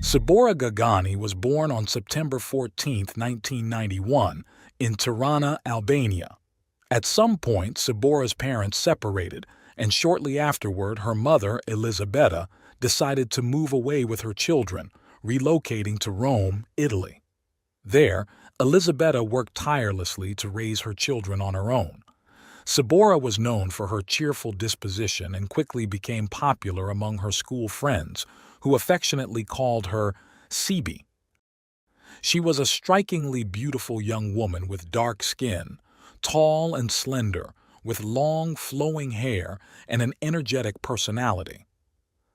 Sabora Gagani was born on September 14, 1991, in Tirana, Albania. At some point, Sabora's parents separated, and shortly afterward, her mother, Elisabetta, decided to move away with her children, relocating to Rome, Italy. There, Elisabetta worked tirelessly to raise her children on her own. Sabora was known for her cheerful disposition and quickly became popular among her school friends, who affectionately called her Sibi. She was a strikingly beautiful young woman with dark skin, tall and slender, with long, flowing hair and an energetic personality.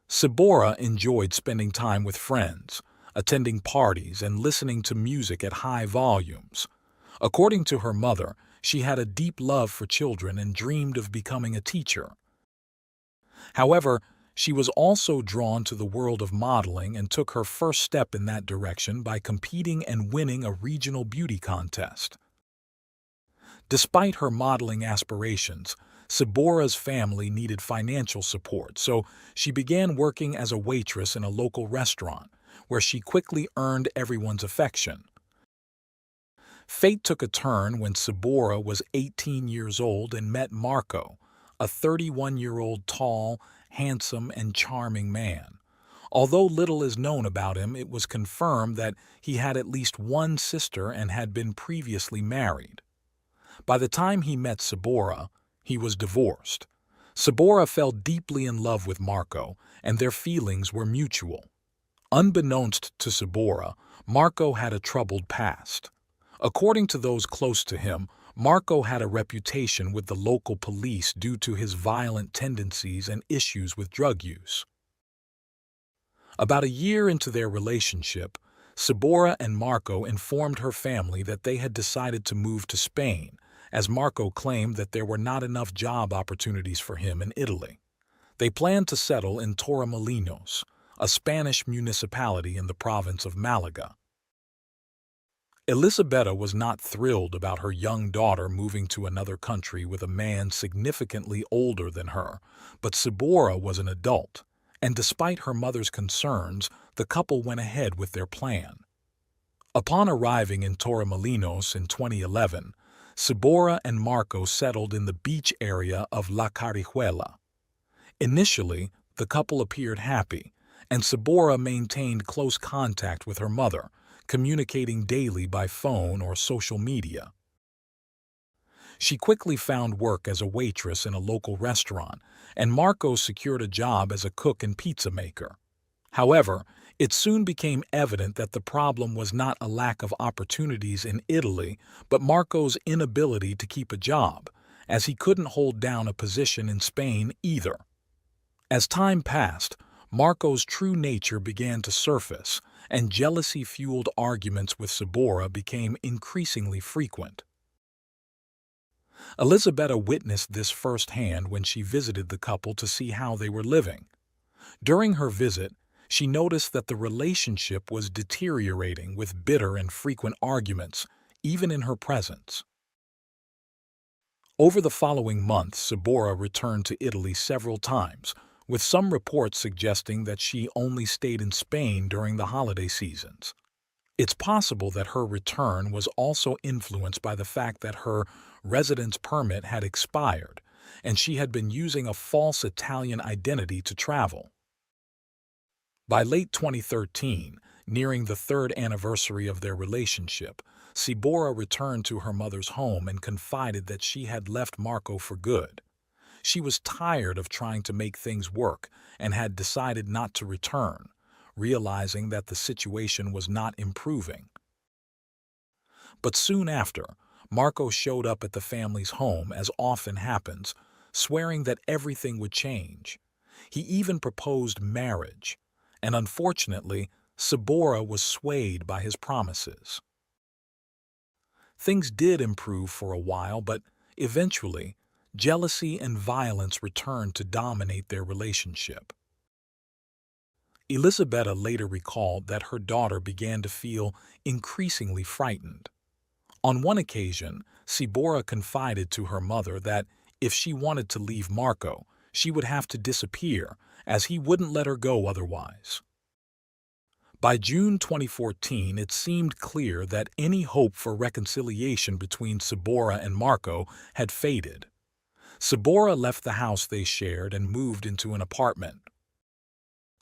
Sabora enjoyed spending time with friends, attending parties, and listening to music at high volumes. According to her mother, she had a deep love for children and dreamed of becoming a teacher. However, she was also drawn to the world of modeling and took her first step in that direction by competing and winning a regional beauty contest. Despite her modeling aspirations, Sabora's family needed financial support, so she began working as a waitress in a local restaurant, where she quickly earned everyone's affection. Fate took a turn when Sabora was 18 years old and met Marco, a 31-year-old tall, handsome, and charming man. Although little is known about him, it was confirmed that he had at least one sister and had been previously married. By the time he met Sabora, he was divorced. Sabora fell deeply in love with Marco, and their feelings were mutual. Unbeknownst to Sabora, Marco had a troubled past. According to those close to him, Marco had a reputation with the local police due to his violent tendencies and issues with drug use. About a year into their relationship, Sabora and Marco informed her family that they had decided to move to Spain, as Marco claimed that there were not enough job opportunities for him in Italy. They planned to settle in Torremolinos, a Spanish municipality in the province of Malaga. Elisabetta was not thrilled about her young daughter moving to another country with a man significantly older than her, but Sabora was an adult, and despite her mother's concerns, the couple went ahead with their plan. Upon arriving in Torremolinos in 2011, Sabora and Marco settled in the beach area of La Carihuela. Initially, the couple appeared happy, and Sabora maintained close contact with her mother, communicating daily by phone or social media. She quickly found work as a waitress in a local restaurant, and Marco secured a job as a cook and pizza maker. However, it soon became evident that the problem was not a lack of opportunities in Italy, but Marco's inability to keep a job, as he couldn't hold down a position in Spain either. As time passed, Marco's true nature began to surface, and jealousy-fueled arguments with Sabora became increasingly frequent. Elisabetta witnessed this firsthand when she visited the couple to see how they were living. During her visit, she noticed that the relationship was deteriorating with bitter and frequent arguments, even in her presence. Over the following months, Sabora returned to Italy several times, with some reports suggesting that she only stayed in Spain during the holiday seasons. It's possible that her return was also influenced by the fact that her residence permit had expired, and she had been using a false Italian identity to travel. By late 2013, nearing the third anniversary of their relationship, Sabora returned to her mother's home and confided that she had left Marco for good. She was tired of trying to make things work and had decided not to return, realizing that the situation was not improving. But soon after, Marco showed up at the family's home, as often happens, swearing that everything would change. He even proposed marriage, and unfortunately, Sabora was swayed by his promises. Things did improve for a while, but eventually, jealousy and violence returned to dominate their relationship. Elisabetta later recalled that her daughter began to feel increasingly frightened. On one occasion, Sabora confided to her mother that if she wanted to leave Marco, she would have to disappear, as he wouldn't let her go otherwise. By June 2014, it seemed clear that any hope for reconciliation between Sabora and Marco had faded. Sabora left the house they shared and moved into an apartment.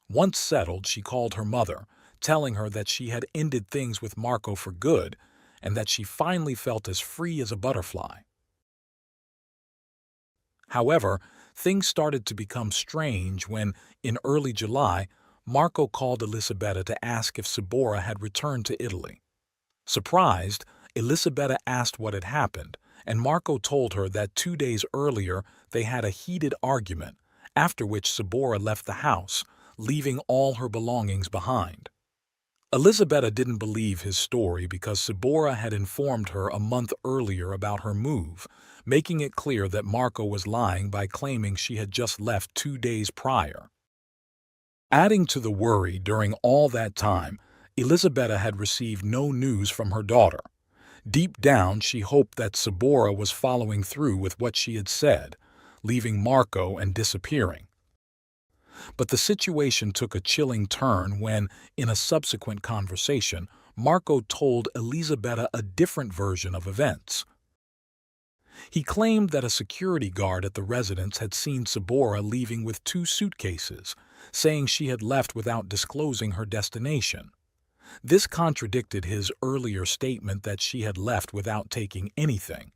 Once settled, she called her mother, telling her that she had ended things with Marco for good and that she finally felt as free as a butterfly. However, things started to become strange when, in early July, Marco called Elisabetta to ask if Sabora had returned to Italy. Surprised, Elisabetta asked what had happened, and Marco told her that 2 days earlier they had a heated argument, after which Sabora left the house, leaving all her belongings behind. Elisabetta didn't believe his story because Sabora had informed her a month earlier about her move, making it clear that Marco was lying by claiming she had just left 2 days prior. Adding to the worry during all that time, Elisabetta had received no news from her daughter. Deep down, she hoped that Sabora was following through with what she had said, leaving Marco and disappearing. But the situation took a chilling turn when, in a subsequent conversation, Marco told Elisabetta a different version of events. He claimed that a security guard at the residence had seen Sabora leaving with 2 suitcases, saying she had left without disclosing her destination. This contradicted his earlier statement that she had left without taking anything.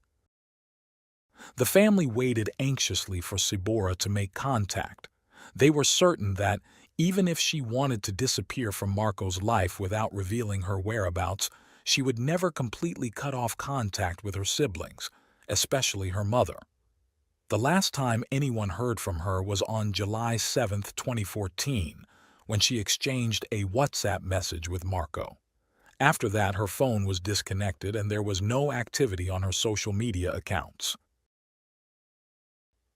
The family waited anxiously for Sabora to make contact. They were certain that, even if she wanted to disappear from Marco's life without revealing her whereabouts, she would never completely cut off contact with her siblings, especially her mother. The last time anyone heard from her was on July 7, 2014, when she exchanged a WhatsApp message with Marco. After that, her phone was disconnected and there was no activity on her social media accounts.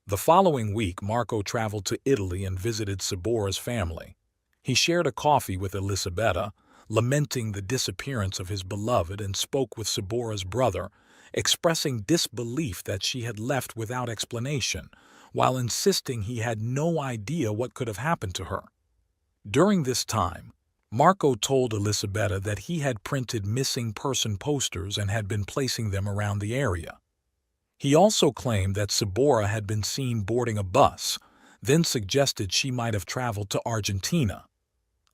The following week, Marco traveled to Italy and visited Sabora's family. He shared a coffee with Elisabetta, lamenting the disappearance of his beloved, and spoke with Sabora's brother, expressing disbelief that she had left without explanation, while insisting he had no idea what could have happened to her. During this time, Marco told Elisabetta that he had printed missing person posters and had been placing them around the area. He also claimed that Sabora had been seen boarding a bus, then suggested she might have traveled to Argentina.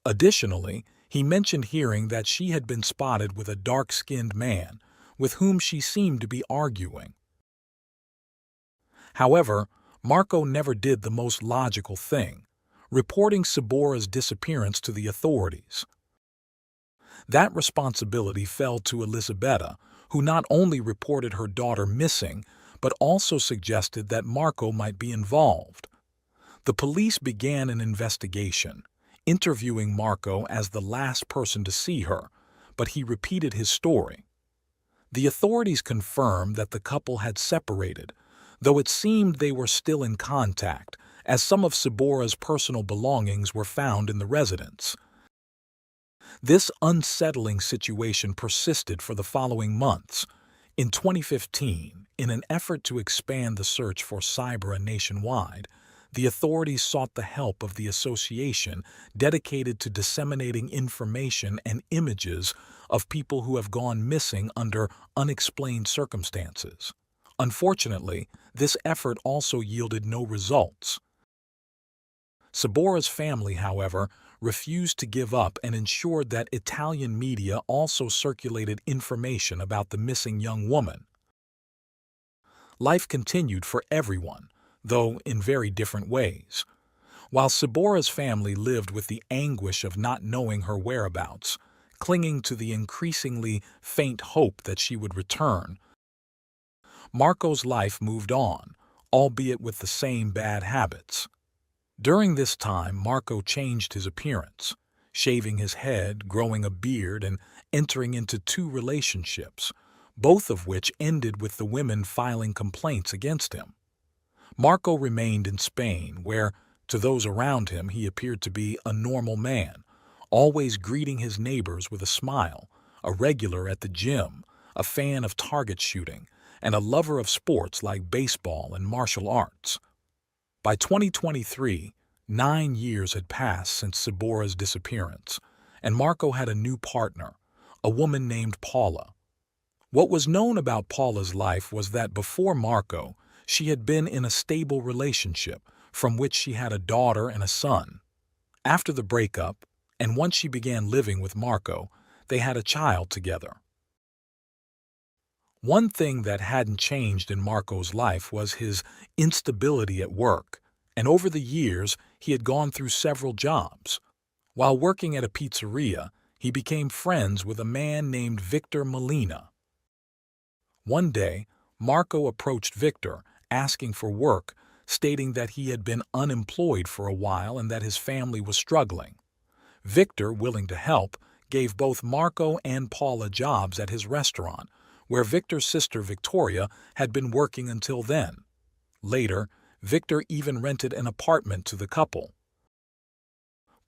Additionally, he mentioned hearing that she had been spotted with a dark-skinned man with whom she seemed to be arguing. However, Marco never did the most logical thing, reporting Sabora's disappearance to the authorities. That responsibility fell to Elisabetta, who not only reported her daughter missing, but also suggested that Marco might be involved. The police began an investigation, interviewing Marco as the last person to see her, but he repeated his story. The authorities confirmed that the couple had separated, though it seemed they were still in contact, as some of Sabora's personal belongings were found in the residence. This unsettling situation persisted for the following months. In 2015, in an effort to expand the search for Sabora nationwide, the authorities sought the help of the association dedicated to disseminating information and images of people who have gone missing under unexplained circumstances. Unfortunately, this effort also yielded no results. Sabora's family, however, refused to give up and ensured that Italian media also circulated information about the missing young woman. Life continued for everyone, though in very different ways. While Sabora's family lived with the anguish of not knowing her whereabouts, clinging to the increasingly faint hope that she would return, Marco's life moved on, albeit with the same bad habits. During this time, Marco changed his appearance, shaving his head, growing a beard, and entering into 2 relationships, both of which ended with the women filing complaints against him. Marco remained in Spain, where, to those around him, he appeared to be a normal man, always greeting his neighbors with a smile, a regular at the gym, a fan of target shooting, and a lover of sports like baseball and martial arts. By 2023, 9 years had passed since Sabora's disappearance, and Marco had a new partner, a woman named Paula. What was known about Paula's life was that before Marco, she had been in a stable relationship from which she had a daughter and a son. After the breakup, and once she began living with Marco, they had a child together. One thing that hadn't changed in Marco's life was his instability at work, and over the years he had gone through several jobs. While working at a pizzeria, he became friends with a man named Victor Molina. One day, Marco approached Victor, asking for work, stating that he had been unemployed for a while and that his family was struggling. Victor, willing to help, gave both Marco and Paula jobs at his restaurant, where Victor's sister Victoria had been working until then. Later, Victor even rented an apartment to the couple.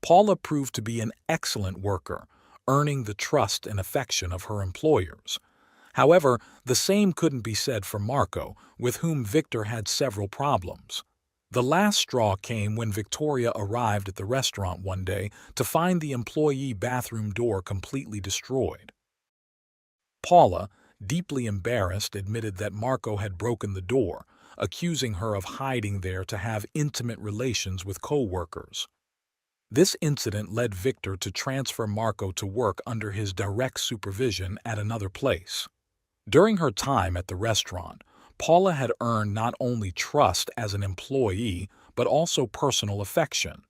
Paula proved to be an excellent worker, earning the trust and affection of her employers. However, the same couldn't be said for Marco, with whom Victor had several problems. The last straw came when Victoria arrived at the restaurant one day to find the employee bathroom door completely destroyed. Paula, deeply embarrassed, admitted that Marco had broken the door, accusing her of hiding there to have intimate relations with co-workers. This incident led Victor to transfer Marco to work under his direct supervision at another place. During her time at the restaurant, Paula had earned not only trust as an employee, but also personal affection.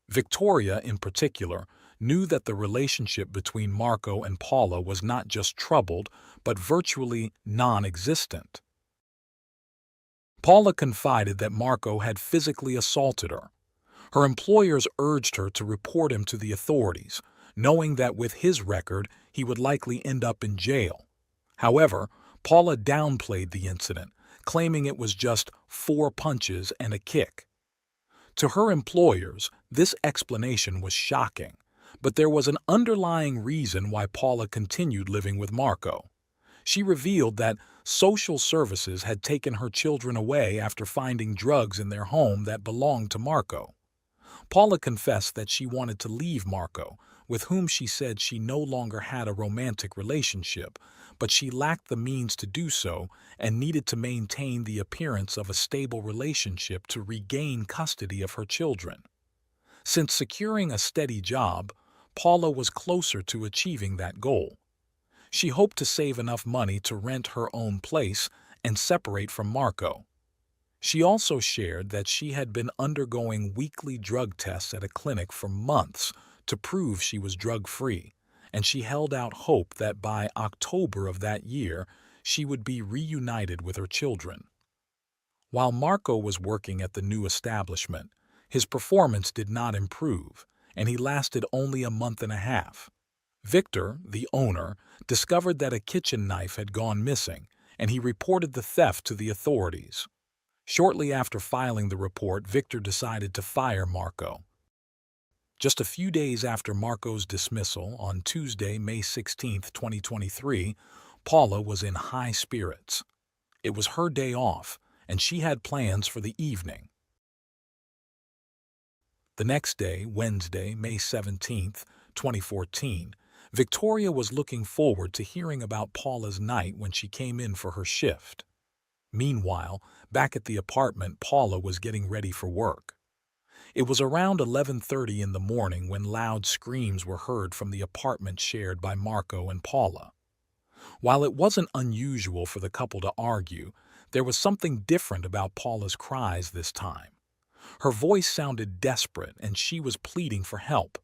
Victoria, in particular, knew that the relationship between Marco and Paula was not just troubled, but virtually non-existent. Paula confided that Marco had physically assaulted her. Her employers urged her to report him to the authorities, knowing that with his record, he would likely end up in jail. However, Paula downplayed the incident, claiming it was just 4 punches and a kick. To her employers, this explanation was shocking, but there was an underlying reason why Paula continued living with Marco. She revealed that social services had taken her children away after finding drugs in their home that belonged to Marco. Paula confessed that she wanted to leave Marco, with whom she said she no longer had a romantic relationship, but she lacked the means to do so and needed to maintain the appearance of a stable relationship to regain custody of her children. Since securing a steady job, Paula was closer to achieving that goal. She hoped to save enough money to rent her own place and separate from Marco. She also shared that she had been undergoing weekly drug tests at a clinic for months to prove she was drug-free, and she held out hope that by October of that year she would be reunited with her children. While Marco was working at the new establishment, his performance did not improve, and he lasted only a month and a half. Victor, the owner, discovered that a kitchen knife had gone missing, and he reported the theft to the authorities. Shortly after filing the report, Victor decided to fire Marco. Just a few days after Marco's dismissal, on Tuesday, May 16, 2023, Paula was in high spirits. It was her day off, and she had plans for the evening. The next day, Wednesday, May 17, 2014, Victoria was looking forward to hearing about Paula's night when she came in for her shift. Meanwhile, back at the apartment, Paula was getting ready for work. It was around 11:30 in the morning when loud screams were heard from the apartment shared by Marco and Paula. While it wasn't unusual for the couple to argue, there was something different about Paula's cries this time. Her voice sounded desperate, and she was pleading for help.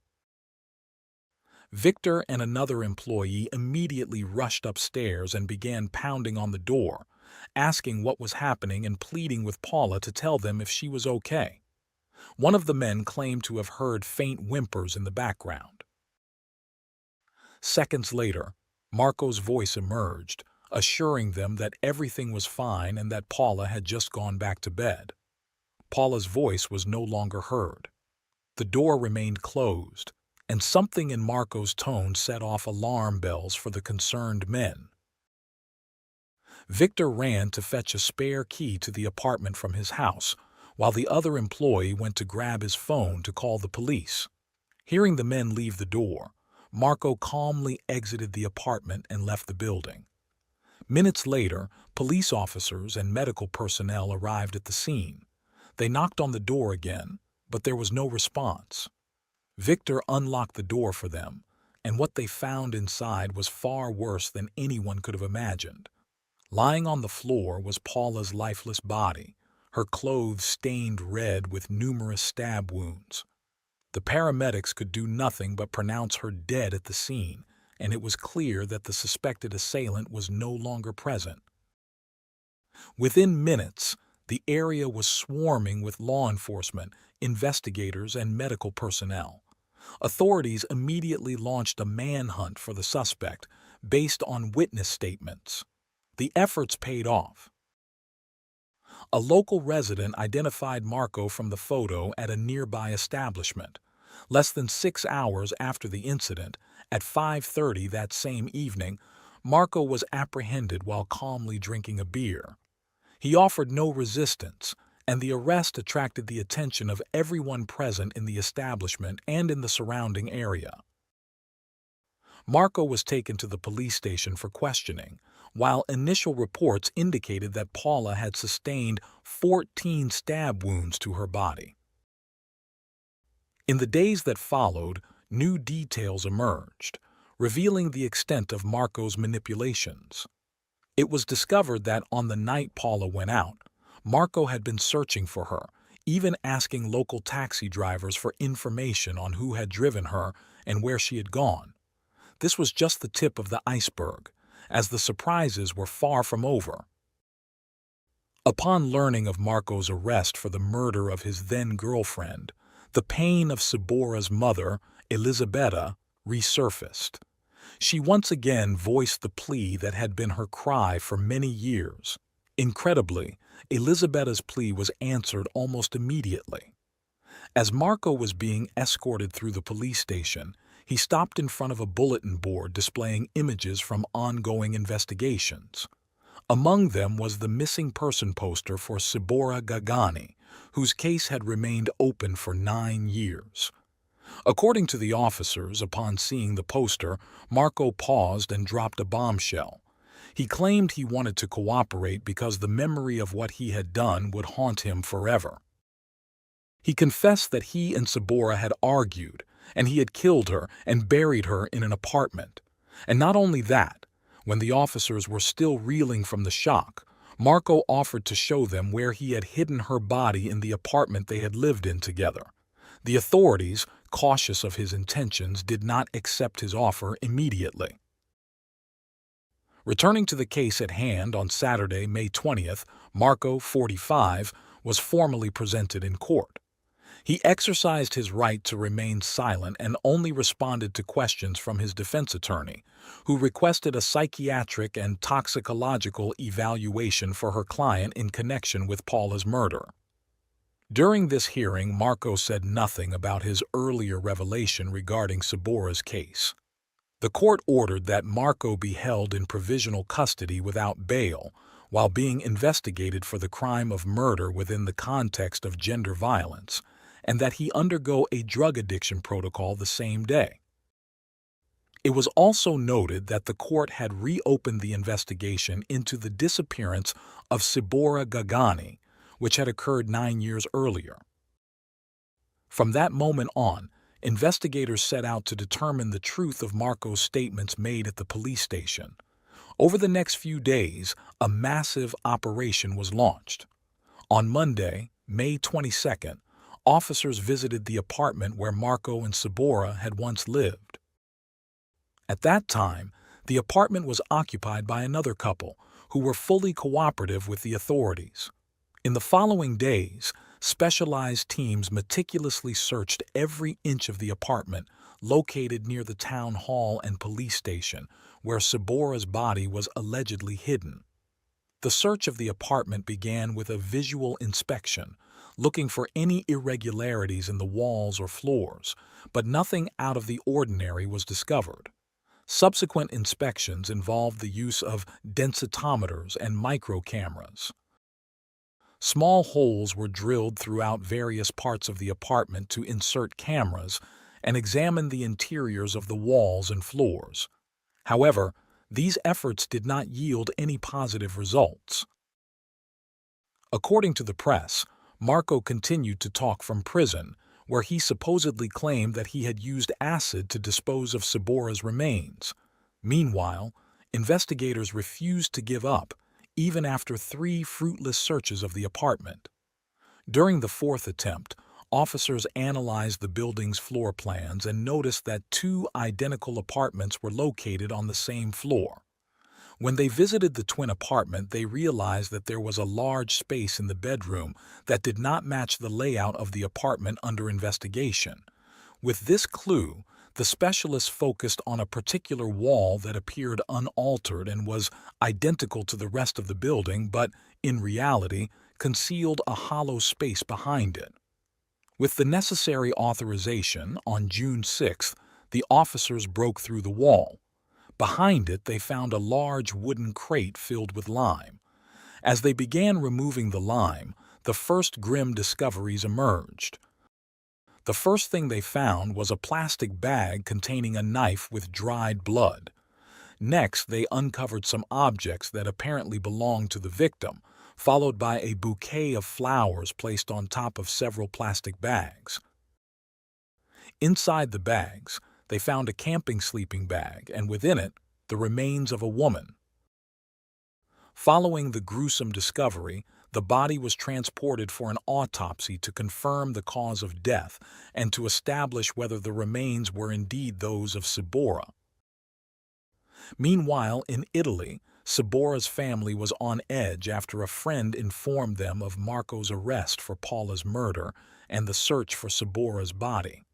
Victor and another employee immediately rushed upstairs and began pounding on the door, asking what was happening and pleading with Paula to tell them if she was okay. One of the men claimed to have heard faint whimpers in the background. Seconds later, Marco's voice emerged, assuring them that everything was fine and that Paula had just gone back to bed. Paula's voice was no longer heard. The door remained closed, and something in Marco's tone set off alarm bells for the concerned men. Victor ran to fetch a spare key to the apartment from his house, while the other employee went to grab his phone to call the police. Hearing the men leave the door, Marco calmly exited the apartment and left the building. Minutes later, police officers and medical personnel arrived at the scene. They knocked on the door again, but there was no response. Victor unlocked the door for them, and what they found inside was far worse than anyone could have imagined. Lying on the floor was Paula's lifeless body, her clothes stained red with numerous stab wounds. The paramedics could do nothing but pronounce her dead at the scene, and it was clear that the suspected assailant was no longer present. Within minutes, the area was swarming with law enforcement, investigators, and medical personnel. Authorities immediately launched a manhunt for the suspect based on witness statements. The efforts paid off. A local resident identified Marco from the photo at a nearby establishment. Less than 6 hours after the incident, at 5:30 that same evening, Marco was apprehended while calmly drinking a beer. He offered no resistance, and the arrest attracted the attention of everyone present in the establishment and in the surrounding area. Marco was taken to the police station for questioning, while initial reports indicated that Paula had sustained 14 stab wounds to her body. In the days that followed, new details emerged, revealing the extent of Marco's manipulations. It was discovered that on the night Paula went out, Marco had been searching for her, even asking local taxi drivers for information on who had driven her and where she had gone. This was just the tip of the iceberg, as the surprises were far from over. Upon learning of Marco's arrest for the murder of his then-girlfriend, the pain of Cibora's mother, Elisabetta, resurfaced. She once again voiced the plea that had been her cry for many years. Incredibly, Elisabetta's plea was answered almost immediately. As Marco was being escorted through the police station, he stopped in front of a bulletin board displaying images from ongoing investigations. Among them was the missing person poster for Cibora Gagani, whose case had remained open for 9 years. According to the officers, upon seeing the poster, Marco paused and dropped a bombshell. He claimed he wanted to cooperate because the memory of what he had done would haunt him forever. He confessed that he and Cibora had argued, and he had killed her and buried her in an apartment. And not only that, when the officers were still reeling from the shock, Marco offered to show them where he had hidden her body in the apartment they had lived in together. The authorities, cautious of his intentions, did not accept his offer immediately. Returning to the case at hand on Saturday, May 20th, Marco, 45, was formally presented in court. He exercised his right to remain silent and only responded to questions from his defense attorney, who requested a psychiatric and toxicological evaluation for her client in connection with Paula's murder. During this hearing, Marco said nothing about his earlier revelation regarding Cibora's case. The court ordered that Marco be held in provisional custody without bail while being investigated for the crime of murder within the context of gender violence, and that he undergo a drug addiction protocol the same day. It was also noted that the court had reopened the investigation into the disappearance of Cibora Gagani, which had occurred 9 years earlier. From that moment on, investigators set out to determine the truth of Marco's statements made at the police station. Over the next few days, a massive operation was launched. On Monday, May 22nd, officers visited the apartment where Marco and Cibora had once lived. At that time, the apartment was occupied by another couple who were fully cooperative with the authorities. In the following days, specialized teams meticulously searched every inch of the apartment located near the town hall and police station where Cibora's body was allegedly hidden. The search of the apartment began with a visual inspection, looking for any irregularities in the walls or floors, but nothing out of the ordinary was discovered. Subsequent inspections involved the use of densitometers and microcameras. Small holes were drilled throughout various parts of the apartment to insert cameras, and examined the interiors of the walls and floors. However, these efforts did not yield any positive results. According to the press, Marco continued to talk from prison, where he supposedly claimed that he had used acid to dispose of Sabora's remains. Meanwhile, investigators refused to give up, even after 3 fruitless searches of the apartment. During the 4th attempt, officers analyzed the building's floor plans and noticed that 2 identical apartments were located on the same floor. When they visited the twin apartment, they realized that there was a large space in the bedroom that did not match the layout of the apartment under investigation. With this clue, the specialists focused on a particular wall that appeared unaltered and was identical to the rest of the building, but, in reality, concealed a hollow space behind it. With the necessary authorization, on June 6th, the officers broke through the wall. Behind it, they found a large wooden crate filled with lime. As they began removing the lime, the first grim discoveries emerged. The first thing they found was a plastic bag containing a knife with dried blood. Next, they uncovered some objects that apparently belonged to the victim, followed by a bouquet of flowers placed on top of several plastic bags. Inside the bags, they found a camping sleeping bag, and within it, the remains of a woman. Following the gruesome discovery, the body was transported for an autopsy to confirm the cause of death and to establish whether the remains were indeed those of Sabora. Meanwhile, in Italy, Sabora's family was on edge after a friend informed them of Marco's arrest for Paula's murder and the search for Sabora's body.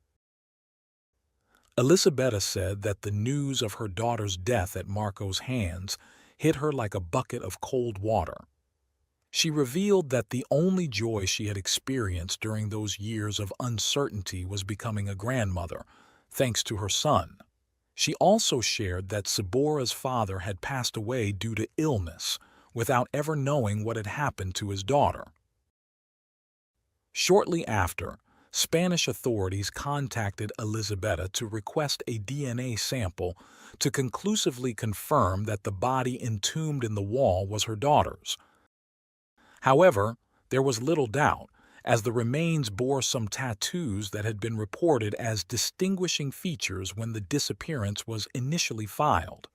Elisabetta said that the news of her daughter's death at Marco's hands hit her like a bucket of cold water. She revealed that the only joy she had experienced during those years of uncertainty was becoming a grandmother, thanks to her son. She also shared that Sabora's father had passed away due to illness, without ever knowing what had happened to his daughter. Shortly after, Spanish authorities contacted Elisabetta to request a DNA sample to conclusively confirm that the body entombed in the wall was her daughter's. However, there was little doubt, as the remains bore some tattoos that had been reported as distinguishing features when the disappearance was initially filed.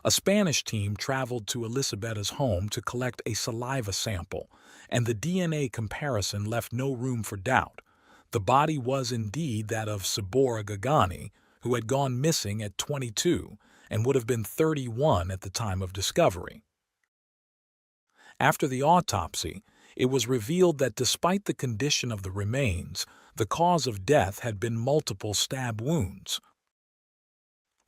A Spanish team traveled to Elisabetta's home to collect a saliva sample, and the DNA comparison left no room for doubt. The body was indeed that of Sabora Gagani, who had gone missing at 22 and would have been 31 at the time of discovery. After the autopsy, it was revealed that despite the condition of the remains, the cause of death had been multiple stab wounds.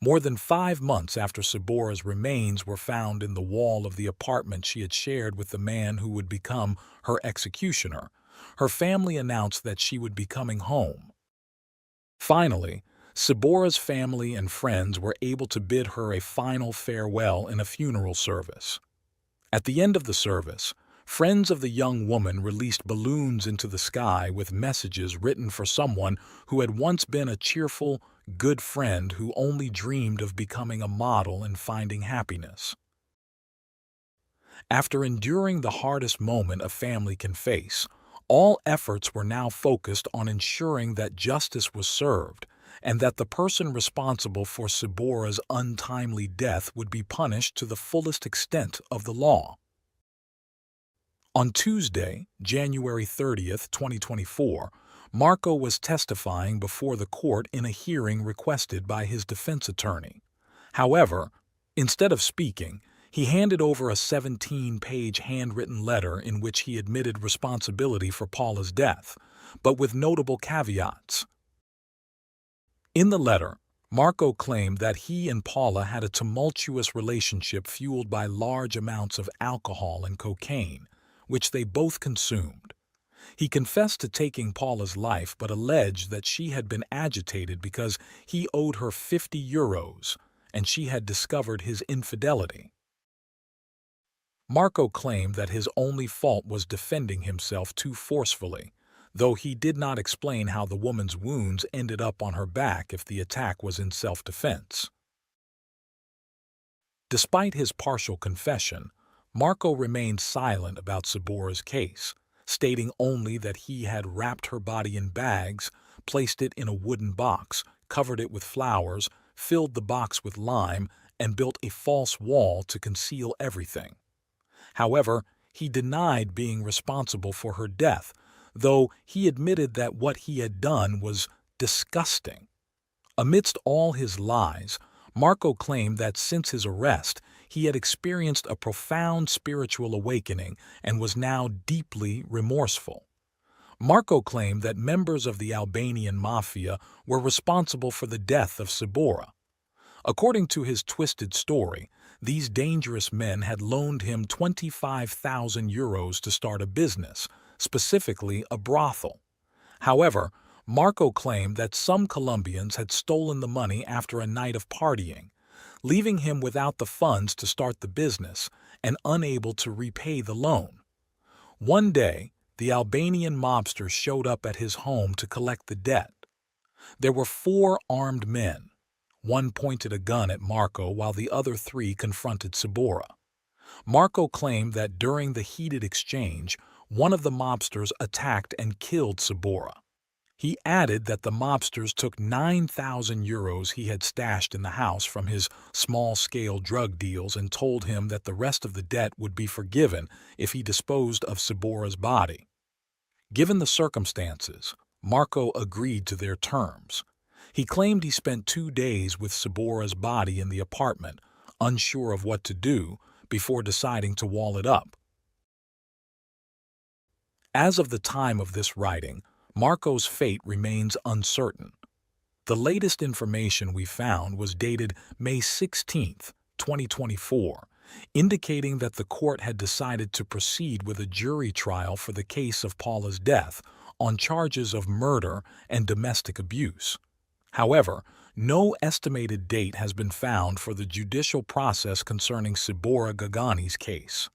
More than 5 months after Sabora's remains were found in the wall of the apartment she had shared with the man who would become her executioner, her family announced that she would be coming home. Finally, Sabora's family and friends were able to bid her a final farewell in a funeral service. At the end of the service, friends of the young woman released balloons into the sky with messages written for someone who had once been a cheerful, good friend who only dreamed of becoming a model and finding happiness. After enduring the hardest moment a family can face, all efforts were now focused on ensuring that justice was served and that the person responsible for Sabora's untimely death would be punished to the fullest extent of the law. On Tuesday, January 30th, 2024, Marco was testifying before the court in a hearing requested by his defense attorney. However, instead of speaking, he handed over a 17-page handwritten letter in which he admitted responsibility for Paula's death, but with notable caveats. In the letter, Marco claimed that he and Paula had a tumultuous relationship fueled by large amounts of alcohol and cocaine, which they both consumed. He confessed to taking Paula's life but alleged that she had been agitated because he owed her 50 euros and she had discovered his infidelity. Marco claimed that his only fault was defending himself too forcefully, though he did not explain how the woman's wounds ended up on her back if the attack was in self-defense. Despite his partial confession, Marco remained silent about Saboura's case, stating only that he had wrapped her body in bags, placed it in a wooden box, covered it with flowers, filled the box with lime, and built a false wall to conceal everything. However, he denied being responsible for her death, though he admitted that what he had done was disgusting. Amidst all his lies, Marco claimed that since his arrest, he had experienced a profound spiritual awakening and was now deeply remorseful. Marco claimed that members of the Albanian mafia were responsible for the death of Saboura. According to his twisted story, these dangerous men had loaned him 25,000 euros to start a business, specifically a brothel. However, Marco claimed that some Colombians had stolen the money after a night of partying, leaving him without the funds to start the business and unable to repay the loan. One day, the Albanian mobsters showed up at his home to collect the debt. There were 4 armed men. One pointed a gun at Marco while the other 3 confronted Saboura. Marco claimed that during the heated exchange, one of the mobsters attacked and killed Saboura. He added that the mobsters took 9,000 euros he had stashed in the house from his small-scale drug deals and told him that the rest of the debt would be forgiven if he disposed of Saboura's body. Given the circumstances, Marco agreed to their terms. He claimed he spent 2 days with Saboura's body in the apartment, unsure of what to do, before deciding to wall it up. As of the time of this writing, Marco's fate remains uncertain. The latest information we found was dated May 16, 2024, indicating that the court had decided to proceed with a jury trial for the case of Paula's death on charges of murder and domestic abuse. However, no estimated date has been found for the judicial process concerning Saboura Gagani's case.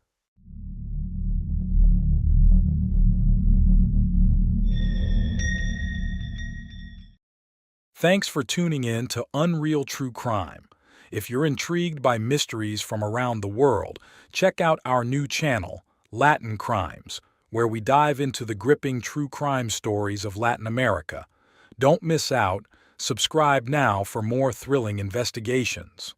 Thanks for tuning in to Unreal True Crime. If you're intrigued by mysteries from around the world, check out our new channel, Latin Crimes, where we dive into the gripping true crime stories of Latin America. Don't miss out. Subscribe now for more thrilling investigations.